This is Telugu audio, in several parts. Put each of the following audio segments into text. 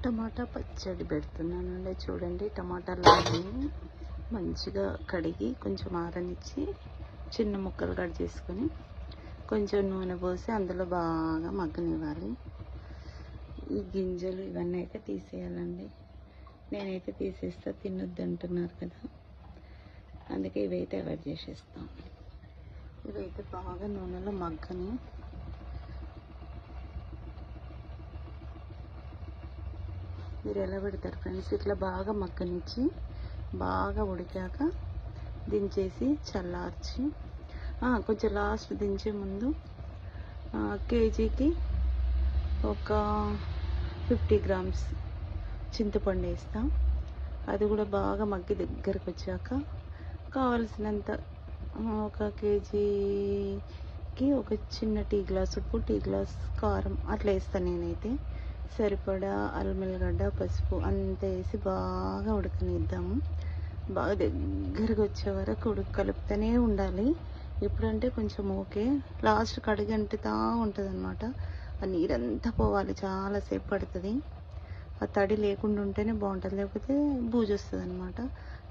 టమాటా పచ్చడి పెడుతున్నానండి. చూడండి, టమాటాలన్నీ మంచిగా కడిగి కొంచెం ఆరనిచ్చి చిన్న ముక్కలు కట్ చేసుకొని కొంచెం నూనె పోసి అందులో బాగా మగ్గనివ్వాలి. ఈ గింజలు ఇవన్నీ అయితే తీసేయాలండి. నేనైతే తీసేస్తా, తినొద్దు అంటున్నారు కదా, అందుకే ఇవైతే అవాయిడ్ చేసేస్తాం. ఇవైతే బాగా నూనెలో మగ్గని మీరు ఎలా పెడతారు ఫ్రెండ్స్? ఇట్లా బాగా మగ్గనిచ్చి బాగా ఉడికాక దించేసి చల్లార్చి కొంచెం లాస్ట్ దించే ముందు కేజీకి ఒక 50 గ్రామ్స్ చింతపండు వేస్తాం. అది కూడా బాగా మగ్గి దగ్గరకు వచ్చాక కావలసినంత ఒక కేజీకి ఒక చిన్న టీ గ్లాస్ ఉప్పు, టీ గ్లాస్ కారం అట్లా వేస్తాను నేనైతే. సరిపడా అల్లం వెల్లిగడ్డ, పసుపు అంత వేసి బాగా ఉడకనిద్దాము. బాగా దగ్గరకు వచ్చే వరకు కలుపుతూనే ఉండాలి. ఎప్పుడంటే కొంచెం ఓకే, లాస్ట్ కడిగి అంటుతా ఉంటుంది అనమాట. ఆ నీరంతా పోవాలి, చాలాసేపు పడుతుంది. ఆ తడి లేకుండా ఉంటేనే బాగుంటుంది, లేకపోతే బూజు వస్తుంది అనమాట.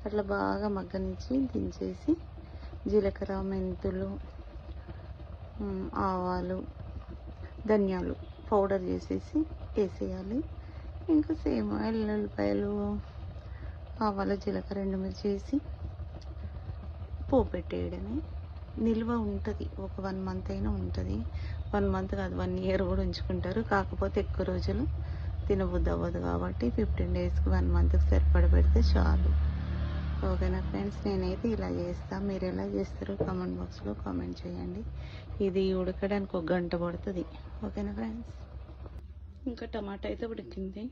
అట్లా బాగా మగ్గనిచ్చి దించేసి జీలకర్ర, మెంతులు, ఆవాలు, ధనియాలు పౌడర్ చేసేసి వేసేయాలి. ఇంకా సేమ్ ఎల్లుల్లిపాయలు, ఆవాలు, జీలకర్ర, ఎండుమిర్చి వేసి పోపు పెట్టేయడమే. నిల్వ ఉంటుంది, ఒక 1 మంత్ అయినా ఉంటుంది. 1 మంత్ కాదు, 1 ఇయర్ కూడా ఉంచుకుంటారు. కాకపోతే ఎక్కువ రోజులు తినబుద్ధి అవ్వదు కాబట్టి 15 డేస్కి 1 మంత్కి సరిపడ పెడితే చాలు. ఓకేనా ఫ్రెండ్స్? నేనైతే ఇలా చేస్తాను. మీరు ఎలా చేస్తారో కామెంట్ బాక్స్లో కామెంట్ చేయండి. ఇది ఉడకడానికి 1 గంట పడుతుంది. ఓకేనా ఫ్రెండ్స్? ఇంకా టమాటా అయితే ఉడికింది,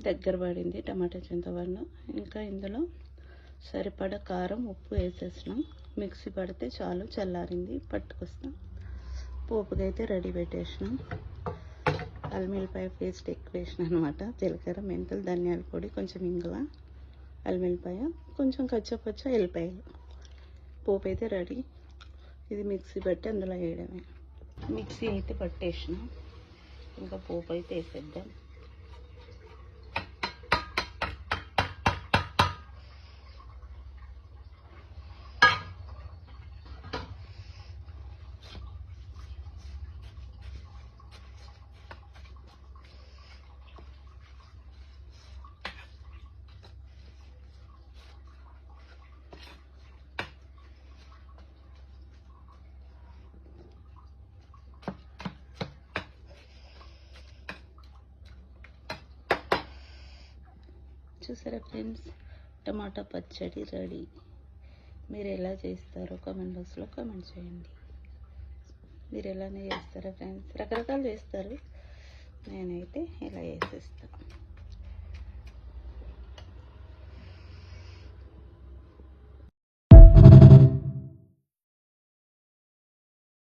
దగ్గర పడింది టమాటా చింతపండు. ఇంకా ఇందులో సరిపడా కారం, ఉప్పు వేసేసినాం. మిక్సీ పడితే చాలు, చల్లారింది, పట్టుకొస్తాం. పోపుకైతే రెడీ పెట్టేసినాం. అల్లిపాయ పేస్ట్ ఎక్కువ వేసిన అనమాట. జీలకర్ర, మెంతులు, ధనియాల పొడి, కొంచెం ఇంగువ, అల్లిపాయ, కొంచెం కచ్చపచ్చ ఎల్లిపాయలు. పోపు అయితే రెడీ. ఇది మిక్సీ పెట్టి అందులో వేయడమే. మిక్సీ అయితే పట్టేసిన, ఇంకా పోపు అయితే వేసేద్దాం. చూసారా ఫ్రెండ్స్, టమాటా పచ్చడి రెడీ. మీరు ఎలా చేస్తారో కామెంట్ బాక్స్లో కామెంట్ చేయండి. మీరు ఎలానే చేస్తారా ఫ్రెండ్స్? రకరకాలు చేస్తారు, నేనైతే ఇలా చేసేస్తాను.